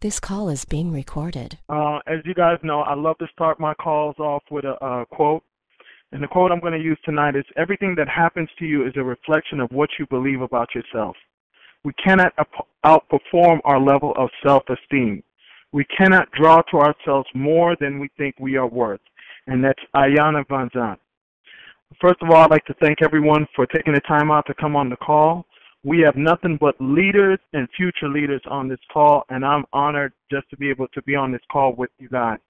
This call is being recorded. As you guys know, I love to start my calls off with a quote. And the quote I'm going to use tonight is, everything that happens to you is a reflection of what you believe about yourself. We cannot outperform our level of self-esteem. We cannot draw to ourselves more than we think we are worth. And that's Ayana Van Zandt. First of all, I'd like to thank everyone for taking the time out to come on the call. We have nothing but leaders and future leaders on this call, and I'm honored just to be able to be on this call with you guys.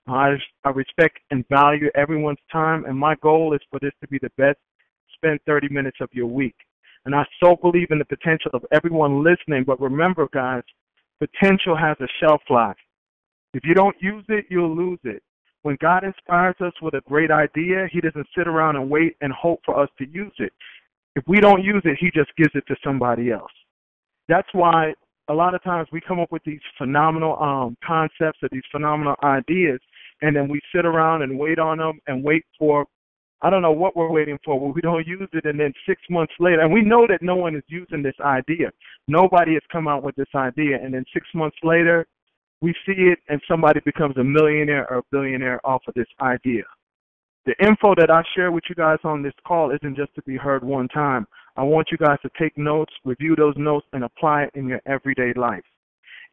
I respect and value everyone's time, and my goal is for this to be the best spend 30 minutes of your week. And I so believe in the potential of everyone listening, but remember, guys, potential has a shelf life. If you don't use it, you'll lose it. When God inspires us with a great idea, He doesn't sit around and wait and hope for us to use it. If we don't use it, He just gives it to somebody else. That's why a lot of times we come up with these phenomenal concepts or these phenomenal ideas, and then we sit around and wait on them and wait for, I don't know what we're waiting for, but we don't use it, and then 6 months later, and we know that no one is using this idea. Nobody has come out with this idea, and then 6 months later, we see it, and somebody becomes a millionaire or a billionaire off of this idea. The info that I share with you guys on this call isn't just to be heard one time. I want you guys to take notes, review those notes, and apply it in your everyday life.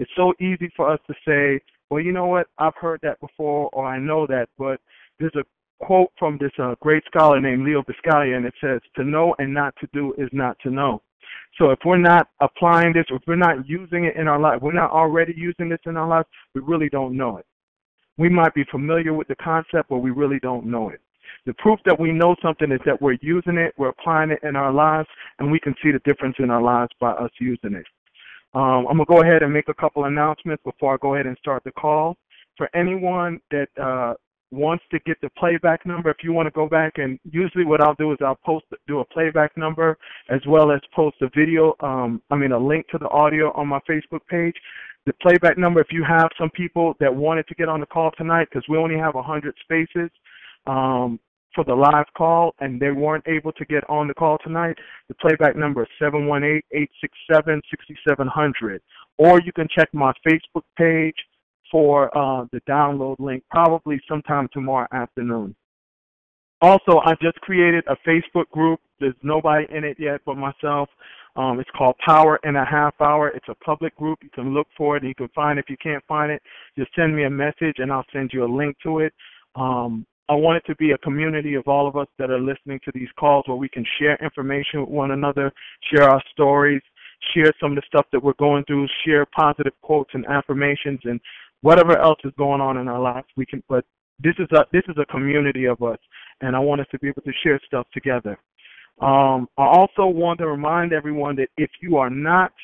It's so easy for us to say, well, you know what, I've heard that before, or I know that, but there's a quote from this great scholar named Leo Biscaglia, and it says, to know and not to do is not to know. So if we're not applying this, or if we're not using it in our life, we're not already using this in our life, we really don't know it. We might be familiar with the concept, but we really don't know it. The proof that we know something is that we're using it, we're applying it in our lives, and we can see the difference in our lives by us using it. I'm going to go ahead and make a couple announcements before I go ahead and start the call. For anyone that wants to get the playback number, if you want to go back, and usually what I'll do is I'll do a playback number as well as post a video, a link to the audio on my Facebook page. The playback number, if you have some people that wanted to get on the call tonight, because we only have 100 spaces for the live call, and they weren't able to get on the call tonight, the playback number is 718-867-6700. Or you can check my Facebook page for the download link, probably sometime tomorrow afternoon. Also, I just created a Facebook group. There's nobody in it yet but myself. It's called Power in a Half Hour. It's a public group. You can look for it, and you can find it. If you can't find it, just send me a message, and I'll send you a link to it. I want it to be a community of all of us that are listening to these calls where we can share information with one another, share our stories, share some of the stuff that we're going through, share positive quotes and affirmations, and whatever else is going on in our lives. But this is a community of us, and I want us to be able to share stuff together. I also want to remind everyone that if you are not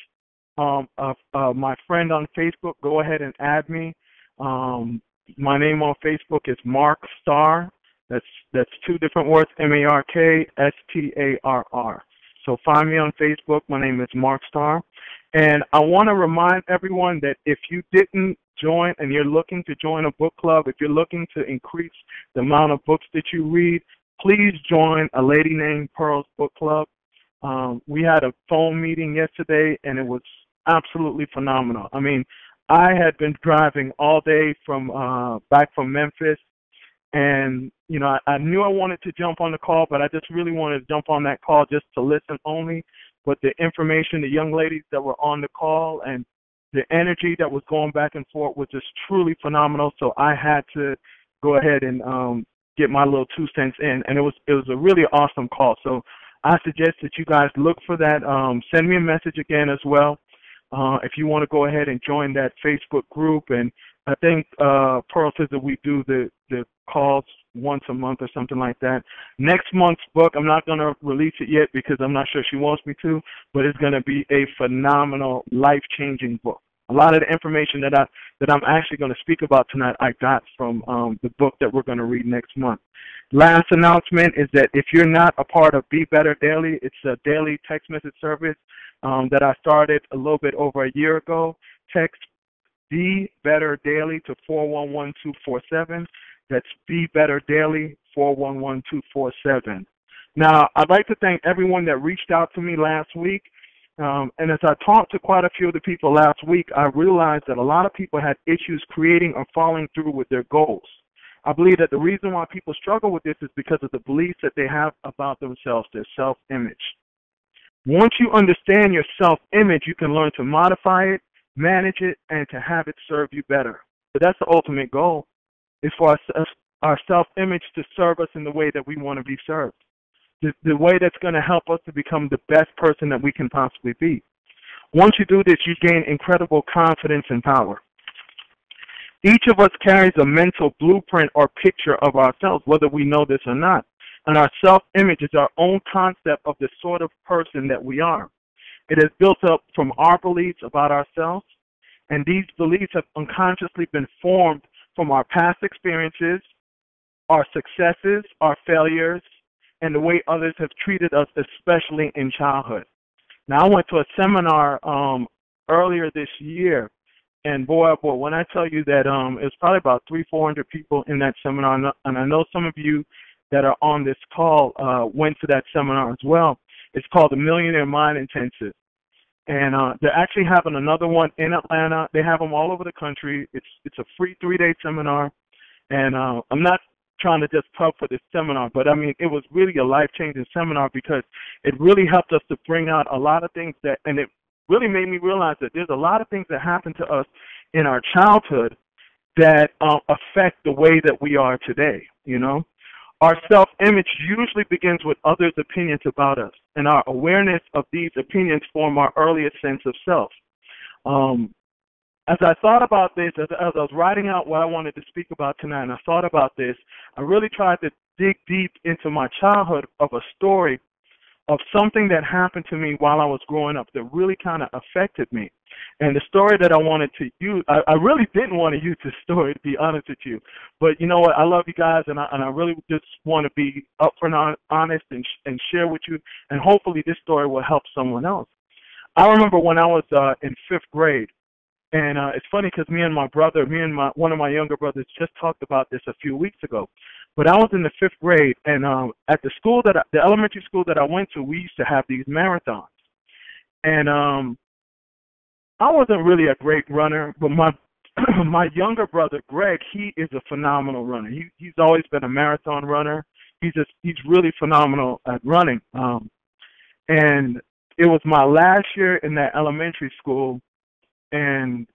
my friend on Facebook, go ahead and add me. My name on Facebook is Mark Starr. That's two different words, MarkStarr. So find me on Facebook. My name is Mark Starr. And I want to remind everyone that if you didn't join and you're looking to join a book club, if you're looking to increase the amount of books that you read, please join a lady named Pearl's book club. We had a phone meeting yesterday, and it was absolutely phenomenal. I mean, I had been driving all day back from Memphis, and, you know, I knew I wanted to jump on the call, but I just really wanted to jump on that call just to listen only. But the information, the young ladies that were on the call, and the energy that was going back and forth was just truly phenomenal. So I had to go ahead and get my little 2 cents in, and it was a really awesome call. So I suggest that you guys look for that. Send me a message again as well. If you want to go ahead and join that Facebook group. And I think Pearl says that we do the calls once a month or something like that. Next month's book, I'm not going to release it yet because I'm not sure she wants me to, but it's going to be a phenomenal, life-changing book. A lot of the information that I'm actually going to speak about tonight I got from the book that we're going to read next month. Last announcement is that if you're not a part of Be Better Daily, it's a daily text message service that I started a little bit over a year ago. Text Be Better Daily to 411247. That's Be Better Daily 411247. Now, I'd like to thank everyone that reached out to me last week. And as I talked to quite a few of the people last week, I realized that a lot of people had issues creating or following through with their goals. I believe that the reason why people struggle with this is because of the beliefs that they have about themselves, their self-image. Once you understand your self-image, you can learn to modify it, manage it, and to have it serve you better. But that's the ultimate goal, is for our self-image to serve us in the way that we want to be served, the way that's going to help us to become the best person that we can possibly be. Once you do this, you gain incredible confidence and power. Each of us carries a mental blueprint or picture of ourselves, whether we know this or not. And our self-image is our own concept of the sort of person that we are. It is built up from our beliefs about ourselves, and these beliefs have unconsciously been formed from our past experiences, our successes, our failures, and the way others have treated us, especially in childhood. Now, I went to a seminar earlier this year, and boy, when I tell you that it was probably about 300-400 people in that seminar, and I know some of you that are on this call went to that seminar as well. It's called the Millionaire Mind Intensive. And they're actually having another one in Atlanta. They have them all over the country. It's a free 3-day seminar. And I'm not trying to just pub for this seminar, but I mean, it was really a life-changing seminar because it really helped us to bring out a lot of things and it really made me realize that there's a lot of things that happen to us in our childhood that affect the way that we are today, you know. Our self-image usually begins with others' opinions about us, and our awareness of these opinions form our earliest sense of self. As I thought about this, as I was writing out what I wanted to speak about tonight, and I thought about this, I really tried to dig deep into my childhood of a story of something that happened to me while I was growing up that really kind of affected me. And the story that I wanted to use, I really didn't want to use this story, to be honest with you. But you know what? I love you guys, and I really just want to be upfront and honest and share with you, and hopefully this story will help someone else. I remember when I was in 5th grade, and it's funny because me and one of my younger brothers just talked about this a few weeks ago. But I was in the 5th grade, and at the elementary school that I went to, we used to have these marathons. And I wasn't really a great runner, but my younger brother Greg, he is a phenomenal runner. He's always been a marathon runner. He's really phenomenal at running. And it was my last year in that elementary school, and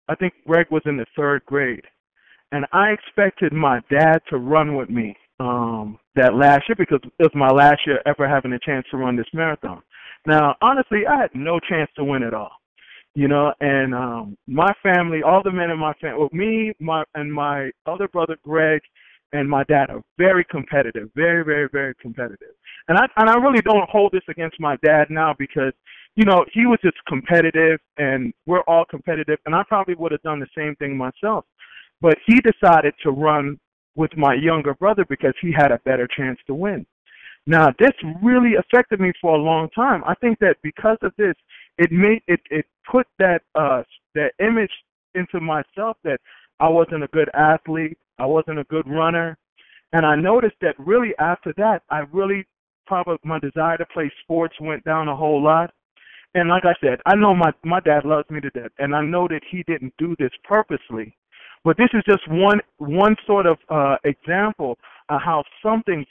I think Greg was in the 3rd grade. And I expected my dad to run with me that last year because it was my last year ever having a chance to run this marathon. Now, honestly, I had no chance to win at all, you know. And my family, all the men in my family, my other brother Greg and my dad are very competitive, very, very, very competitive. And I really don't hold this against my dad now because, you know, he was just competitive, and we're all competitive, and I probably would have done the same thing myself. But he decided to run with my younger brother because he had a better chance to win. Now, this really affected me for a long time. I think that because of this, it put that image into myself that I wasn't a good athlete, I wasn't a good runner. And I noticed that really after that, my desire to play sports went down a whole lot. And like I said, I know my dad loves me to death, and I know that he didn't do this purposely. But this is just one sort of example of how something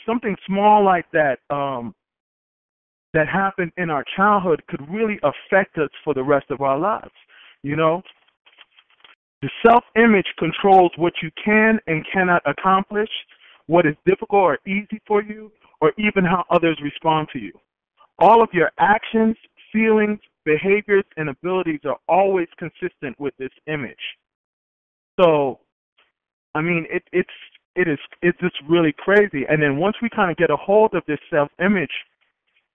small like that that happened in our childhood could really affect us for the rest of our lives. You know, the self-image controls what you can and cannot accomplish, what is difficult or easy for you, or even how others respond to you. All of your actions, feelings, behaviors, and abilities are always consistent with this image. So, I mean, it's just really crazy. And then once we kind of get a hold of this self-image,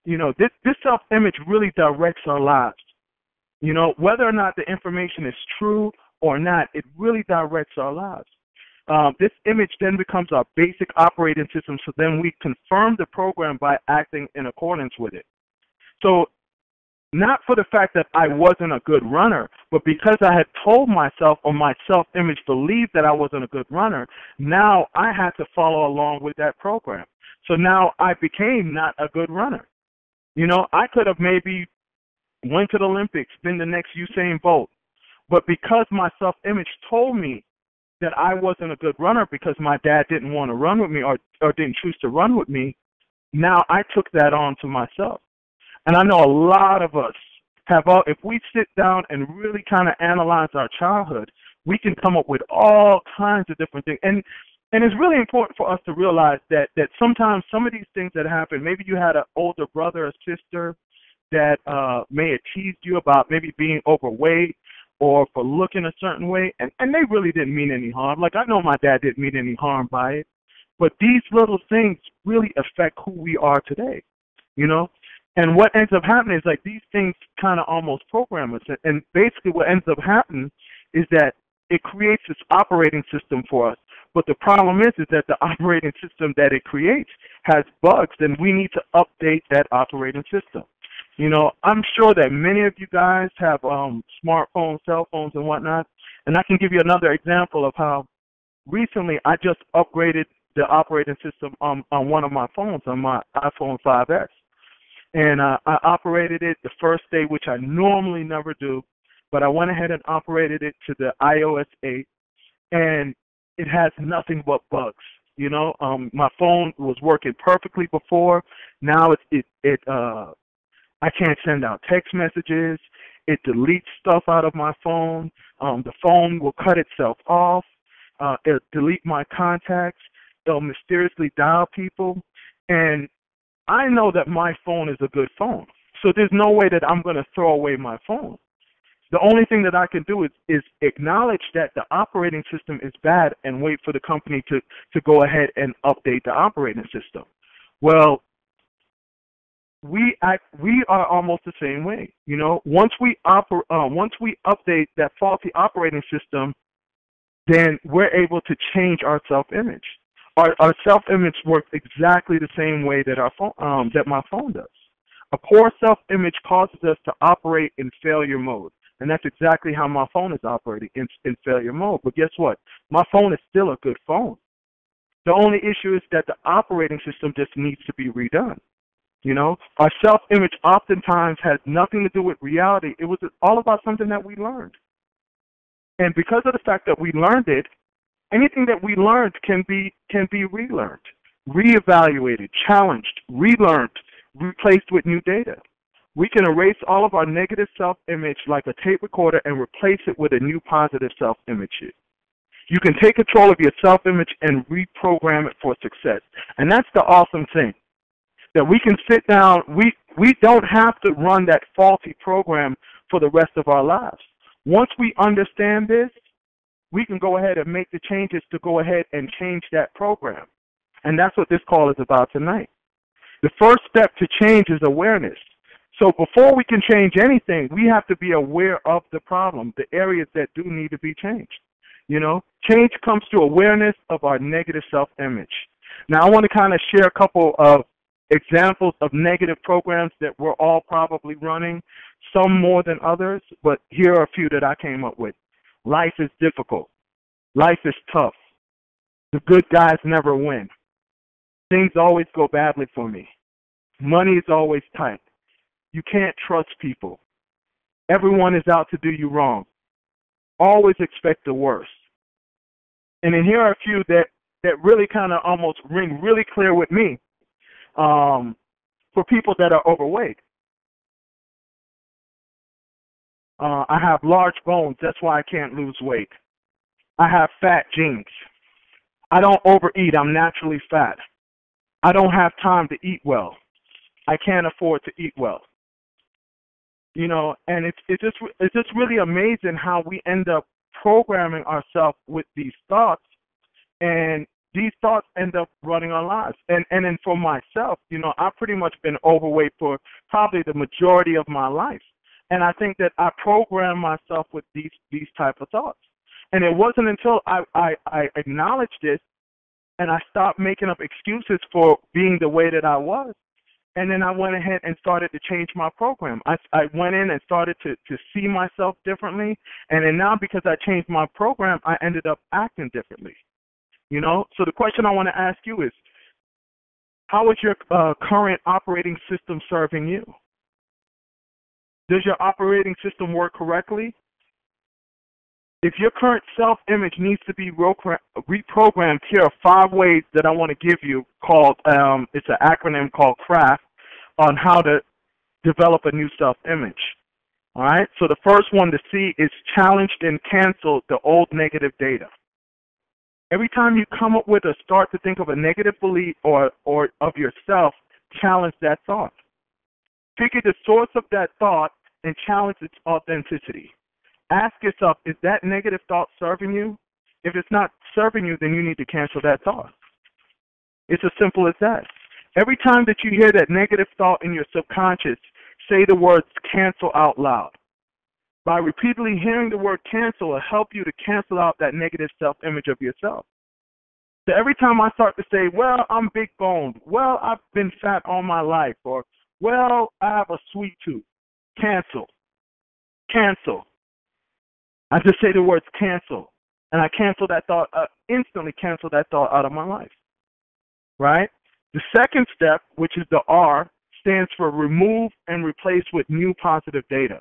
you know, this self-image really directs our lives. You know, whether or not the information is true or not, it really directs our lives. This image then becomes our basic operating system, so then we confirm the program by acting in accordance with it. So, not for the fact that I wasn't a good runner, but because I had told myself, or my self-image believed that I wasn't a good runner, now I had to follow along with that program. So now I became not a good runner. You know, I could have maybe went to the Olympics, been the next Usain Bolt. But because my self-image told me that I wasn't a good runner because my dad didn't want to run with me or didn't choose to run with me, now I took that on to myself. And I know a lot of us have, if we sit down and really kind of analyze our childhood, we can come up with all kinds of different things. And it's really important for us to realize that sometimes some of these things that happen, maybe you had an older brother or sister that may have teased you about maybe being overweight or for looking a certain way, and they really didn't mean any harm. Like, I know my dad didn't mean any harm by it, but these little things really affect who we are today, you know? And what ends up happening is, like, these things kind of almost program us. And basically what ends up happening is that it creates this operating system for us. But the problem is that the operating system that it creates has bugs, and we need to update that operating system. You know, I'm sure that many of you guys have smartphones, cell phones, and whatnot. And I can give you another example of how recently I just upgraded the operating system on one of my phones, on my iPhone 5S. And I operated it the first day, which I normally never do, but I went ahead and operated it to the iOS 8, and it has nothing but bugs. You know, my phone was working perfectly before. Now I can't send out text messages. It deletes stuff out of my phone. The phone will cut itself off. It'll delete my contacts. It'll mysteriously dial people. And I know that my phone is a good phone. So there's no way that I'm going to throw away my phone. The only thing that I can do is acknowledge that the operating system is bad and wait for the company to go ahead and update the operating system. Well, we are almost the same way. You know, once we update that faulty operating system, then we're able to change our self-image. Our self-image works exactly the same way that that my phone does. A poor self-image causes us to operate in failure mode, and that's exactly how my phone is operating, in failure mode. But guess what? My phone is still a good phone. The only issue is that the operating system just needs to be redone. You know, our self-image oftentimes has nothing to do with reality. It was all about something that we learned. And because of the fact that we learned it, anything that we learned can be relearned, reevaluated, challenged, relearned, replaced with new data. We can erase all of our negative self-image like a tape recorder and replace it with a new positive self-image. You can take control of your self-image and reprogram it for success. And that's the awesome thing, that we can sit down. We don't have to run that faulty program for the rest of our lives. Once we understand this, we can go ahead and make the changes to go ahead and change that program. And that's what this call is about tonight. The first step to change is awareness. So before we can change anything, we have to be aware of the problem, the areas that do need to be changed. You know, change comes through awareness of our negative self-image. Now, I want to kind of share a couple of examples of negative programs that we're all probably running, some more than others, but here are a few that I came up with. Life is difficult. Life is tough. The good guys never win. Things always go badly for me. Money is always tight. You can't trust people. Everyone is out to do you wrong. Always expect the worst. And then here are a few that really kind of almost ring really clear with me. For people that are overweight. I have large bones, that's why I can't lose weight. I have fat genes. I don't overeat, I'm naturally fat. I don't have time to eat well. I can't afford to eat well. You know, and it's just really amazing how we end up programming ourselves with these thoughts, and these thoughts end up running our lives. And then for myself, you know, I've pretty much been overweight for probably the majority of my life. And I think that I programmed myself with these type of thoughts. And it wasn't until I acknowledged this and I stopped making up excuses for being the way that I was. And then I went ahead and started to change my program. I went in and started to see myself differently. And then now, because I changed my program, I ended up acting differently. You know, so the question I want to ask you is, how is your current operating system serving you? Does your operating system work correctly? If your current self-image needs to be reprogrammed, here are 5 ways that I want to give you called, it's an acronym called C.R.A.F.T, on how to develop a new self-image. All right? So the first one to see is challenged and cancel the old negative data. Every time you come up with or start to think of a negative belief or of yourself, challenge that thought. Figure the source of that thought and challenge its authenticity. Ask yourself, is that negative thought serving you? If it's not serving you, then you need to cancel that thought. It's as simple as that. Every time that you hear that negative thought in your subconscious, say the words cancel out loud. By repeatedly hearing the word cancel, it'll help you to cancel out that negative self-image of yourself. So every time I start to say, well, I'm big boned, well, I've been fat all my life, or, well, I have a sweet tooth, cancel, cancel. I just say the words cancel, and I cancel that thought, instantly cancel that thought out of my life, right? The second step, which is the R, stands for remove and replace with new positive data.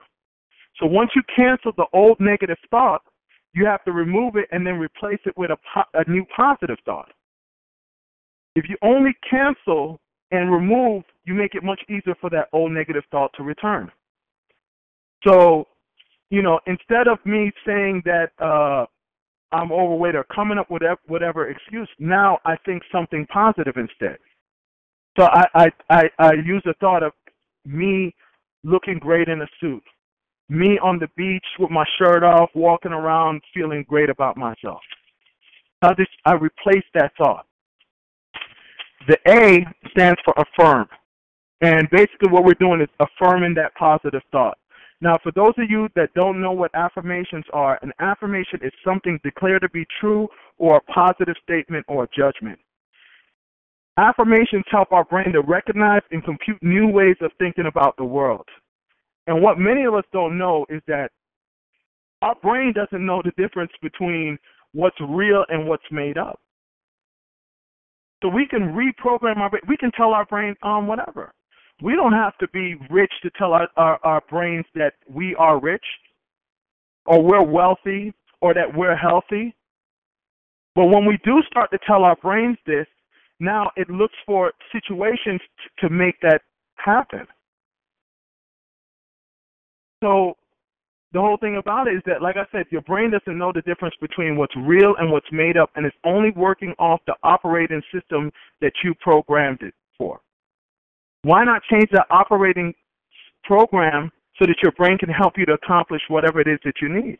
So once you cancel the old negative thought, you have to remove it and then replace it with a new positive thought. If you only cancel and remove, you make it much easier for that old negative thought to return. So, you know, instead of me saying that I'm overweight or coming up with whatever excuse, now I think something positive instead. So I use the thought of me looking great in a suit, me on the beach with my shirt off, walking around feeling great about myself. I replace that thought. The A stands for affirm. And basically what we're doing is affirming that positive thought. Now, for those of you that don't know what affirmations are, an affirmation is something declared to be true or a positive statement or judgment. Affirmations help our brain to recognize and compute new ways of thinking about the world. And what many of us don't know is that our brain doesn't know the difference between what's real and what's made up. So we can reprogram our brain. We can tell our brain whatever. We don't have to be rich to tell our brains that we are rich or we're wealthy or that we're healthy. But when we do start to tell our brains this, now it looks for situations to make that happen. So the whole thing about it is that, like I said, your brain doesn't know the difference between what's real and what's made up, and it's only working off the operating system that you programmed it for. Why not change the operating program so that your brain can help you to accomplish whatever it is that you need?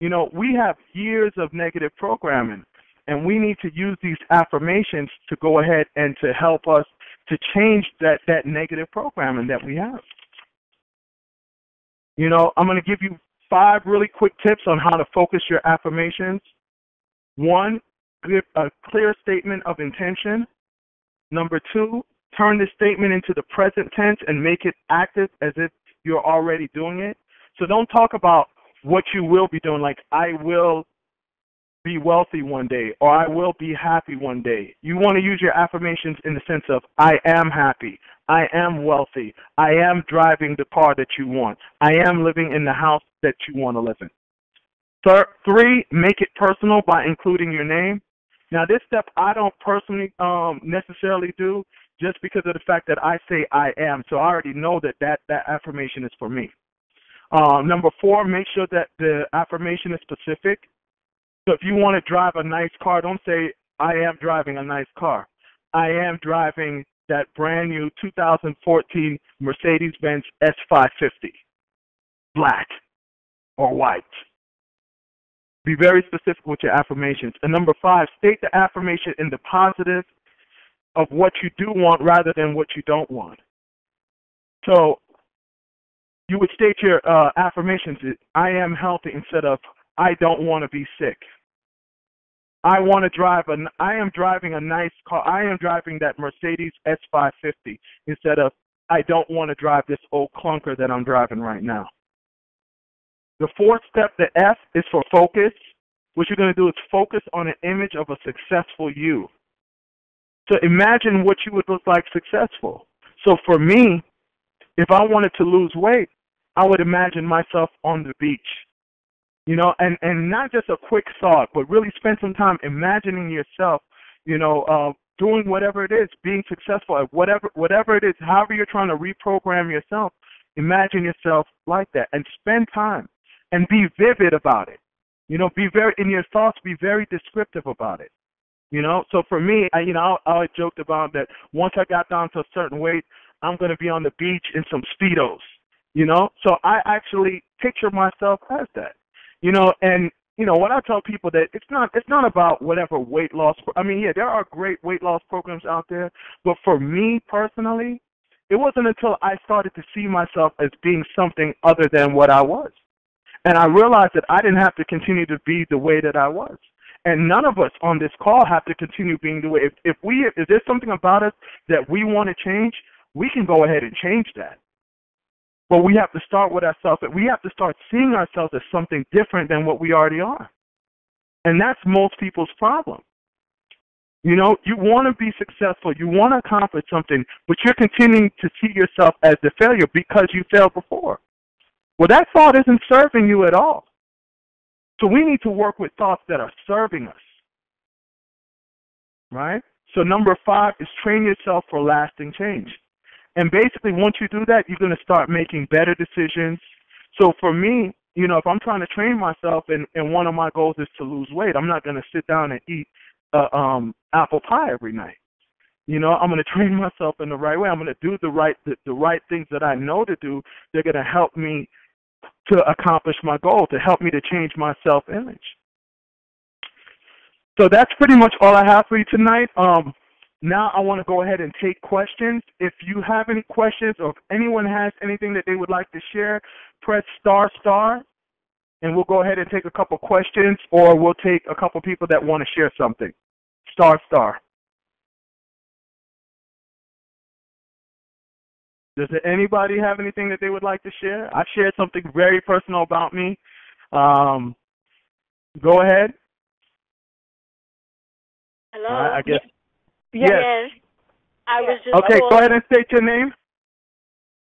You know, we have years of negative programming, and we need to use these affirmations to go ahead and to help us to change that negative programming that we have. You know, I'm going to give you 5 really quick tips on how to focus your affirmations. 1, give a clear statement of intention. Number 2, turn this statement into the present tense and make it active as if you're already doing it. So don't talk about what you will be doing, like I will be wealthy one day or I will be happy one day. You want to use your affirmations in the sense of I am happy, I am wealthy, I am driving the car that you want, I am living in the house that you want to live in. 3, make it personal by including your name. Now, this step I don't personally necessarily do just because of the fact that I say I am. So I already know that affirmation is for me. Number 4, make sure that the affirmation is specific. So if you want to drive a nice car, don't say I am driving a nice car. I am driving that brand new 2014 Mercedes-Benz S550, black or white. Be very specific with your affirmations. And number 5, state the affirmation in the positive of what you do want rather than what you don't want. So you would state your affirmations, I am healthy instead of I don't want to be sick. I am driving a nice car. I am driving that Mercedes S550 instead of I don't want to drive this old clunker that I'm driving right now. The 4th step, the F, is for focus. What you're going to do is focus on an image of a successful you. So imagine what you would look like successful. So for me, If I wanted to lose weight, I would imagine myself on the beach, and not just a quick thought, but really spend some time imagining yourself, doing whatever it is, being successful at whatever it is, however you're trying to reprogram yourself. Imagine yourself like that and spend time and be vivid about it. Be very, in your thoughts, be very descriptive about it. So for me, I always joked about that once I got down to a certain weight, I'm going to be on the beach in some Speedos, So I actually picture myself as that, and, when I tell people that it's not about whatever weight loss. I mean, yeah, there are great weight loss programs out there, but for me personally, it wasn't until I started to see myself as being something other than what I was. And I realized that I didn't have to continue to be the way that I was. And none of us on this call have to continue being the way. If there's something about us that we want to change, we can go ahead and change that. But we have to start with ourselves. We have to start seeing ourselves as something different than what we already are. And that's most people's problem. You want to be successful. You want to accomplish something, but you're continuing to see yourself as the failure because you failed before. Well, that thought isn't serving you at all. So we need to work with thoughts that are serving us, right? So number 5 is train yourself for lasting change. And basically, once you do that, you're going to start making better decisions. So for me, if I'm trying to train myself and one of my goals is to lose weight, I'm not going to sit down and eat apple pie every night. I'm going to train myself in the right way. I'm going to do the right things that I know to do. They're going to help me to accomplish my goal, to help me to change my self-image. So that's pretty much all I have for you tonight. Now I want to go ahead and take questions. If you have any questions or if anyone has anything that they would like to share, press star, and we'll go ahead and take a couple questions, or we'll take a couple people that want to share something. Star. Does anybody have anything that they would like to share? I shared something very personal about me. Go ahead. Hello? I guess. Yes. I was just okay, go ahead and state your name.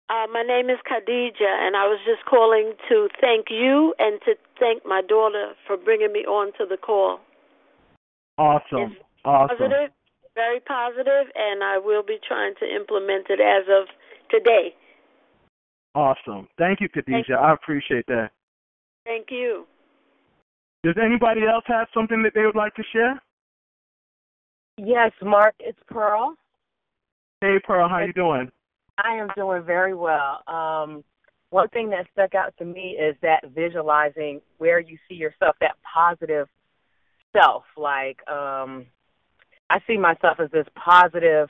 My name is Khadija, and I was just calling to thank you and to thank my daughter for bringing me on to the call. Awesome. It's positive, very positive, and I will be trying to implement it as of today. Awesome. Thank you, Khadija. I appreciate that. Thank you. Does anybody else have something that they would like to share? Yes, Mark, it's Pearl. Hey, Pearl, how you doing? I am doing very well. One thing that stuck out to me is that visualizing where you see yourself, that positive self. Like, I see myself as this positive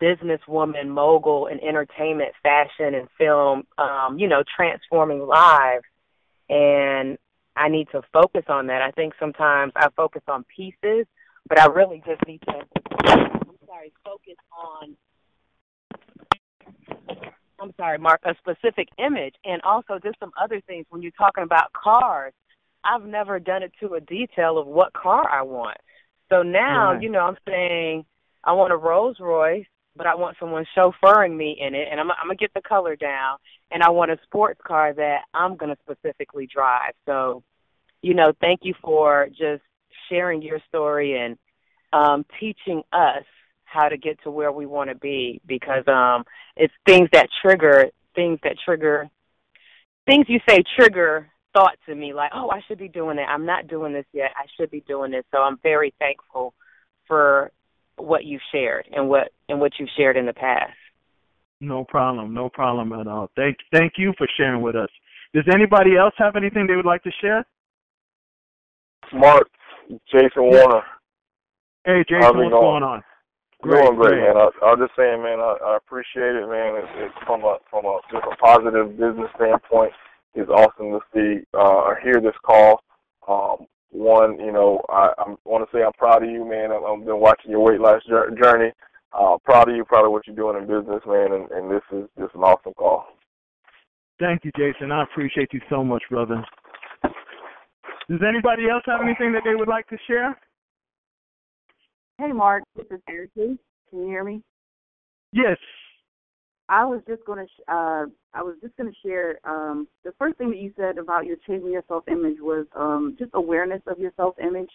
businesswoman, mogul in entertainment, fashion, and film, transforming lives. And I need to focus on that. I think sometimes I focus on pieces, but I really just need to, focus on, Mark, a specific image, and also just some other things. When you're talking about cars, I've never done it to a detail of what car I want. So now, right. I'm saying I want a Rolls Royce, but I want someone chauffeuring me in it, and I'm going to get the color down, and I want a sports car that I'm going to specifically drive. So, thank you for just sharing your story and teaching us how to get to where we want to be, because it's things you say trigger thoughts in me, like, oh, I should be doing it. I'm not doing this yet. I should be doing this. So I'm very thankful for what you've shared and what you've shared in the past. No problem at all. Thank you for sharing with us. Does anybody else have anything they would like to share? Mark, Jason Warner. Hey, Jason, what's going on? Doing great, man. I was just saying, man, I appreciate it, man. It's from a just a positive business standpoint. It's awesome to see or hear this call. One, I want to say I'm proud of you, man. I've been watching your weight loss journey. Proud of you, proud of what you're doing in business, man. And this is just an awesome call. Thank you, Jason. I appreciate you so much, brother. Does anybody else have anything that they would like to share? Hey, Mark, this is Erica. Can you hear me? Yes. I was just going to share the first thing that you said about your changing your self-image was just awareness of your self-image.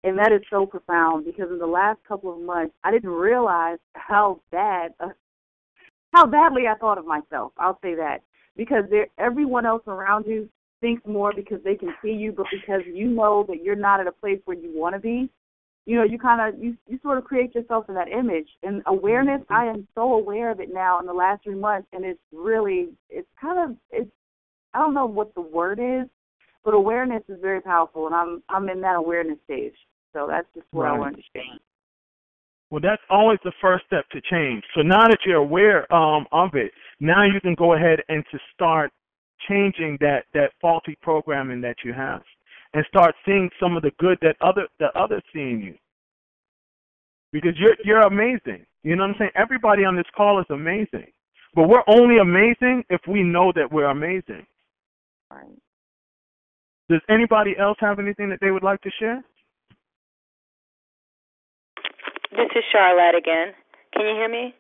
And that is so profound because in the last couple of months, I didn't realize how badly I thought of myself. I'll say that because everyone else around you thinks more because they can see you, but because you know that you're not at a place where you want to be, you sort of create yourself in that image. And awareness, I am so aware of it now in the last 3 months, and I don't know what the word is, but awareness is very powerful, and I'm in that awareness stage. So that's just what I wanted to share. Well, that's always the first step to change. So now that you're aware of it, now you can go ahead and to start changing that faulty programming that you have, and start seeing some of the good that others see in you. Because you're amazing. You know what I'm saying? Everybody on this call is amazing, but we're only amazing if we know that we're amazing. Right. Does anybody else have anything that they would like to share? This is Charlotte again. Can you hear me?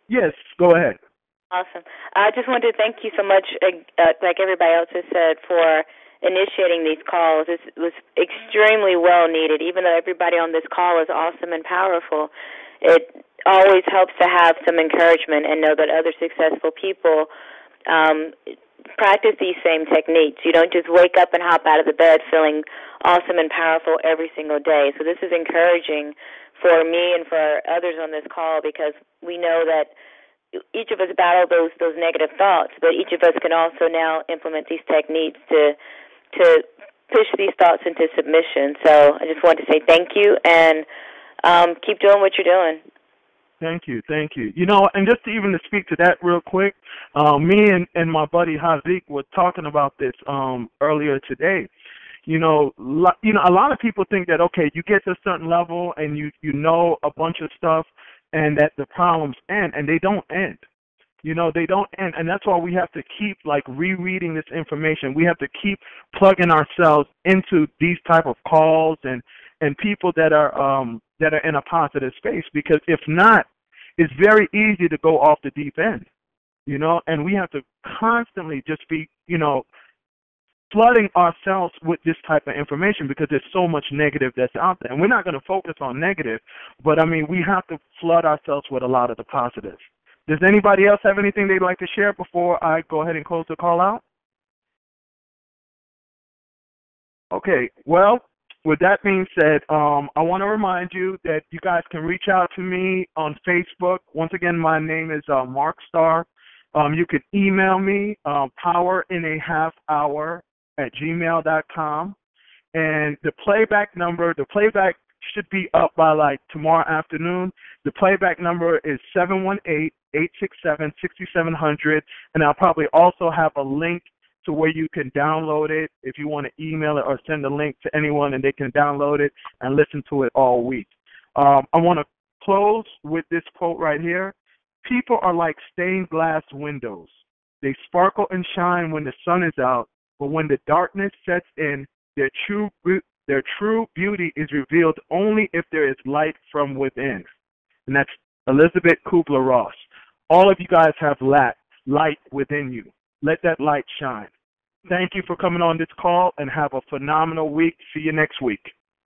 Yes, go ahead. Awesome. I just wanted to thank you so much, like everybody else has said, for initiating these calls. This was extremely well needed. Even though everybody on this call is awesome and powerful, it always helps to have some encouragement and know that other successful people practice these same techniques. You don't just wake up and hop out of the bed feeling awesome and powerful every single day. So this is encouraging for me and for others on this call, because we know that each of us battle those negative thoughts, but each of us can also now implement these techniques to push these thoughts into submission. So I just want to say thank you, and keep doing what you're doing. Thank you. You know, and just to speak to that real quick, me and my buddy Hazik were talking about this earlier today. You know, a lot of people think that, okay, you get to a certain level and you know a bunch of stuff and that the problems end, and they don't end. You know, they don't end, and that's why we have to keep, rereading this information. We have to keep plugging ourselves into these type of calls and people that are in a positive space, because if not, it's very easy to go off the deep end, you know, and we have to constantly just be, flooding ourselves with this type of information, because there's so much negative that's out there. And we're not going to focus on negative, but, we have to flood ourselves with a lot of the positives. Does anybody else have anything they'd like to share before I go ahead and close the call out? Okay, well, with that being said, I want to remind you that you guys can reach out to me on Facebook. Once again, my name is Mark Starr. You can email me, powerinhalfhour@gmail.com. And the playback should be up by tomorrow afternoon. The playback number is 718-867-6700. And I'll probably also have a link to where you can download it if you want to email it or send a link to anyone, and they can download it and listen to it all week. I want to close with this quote right here. People are like stained glass windows. They sparkle and shine when the sun is out, but when the darkness sets in, their true beauty is revealed only if there is light from within. And that's Elizabeth Kubler-Ross. All of you guys have light within you. Let that light shine. Thank you for coming on this call, and have a phenomenal week. See you next week.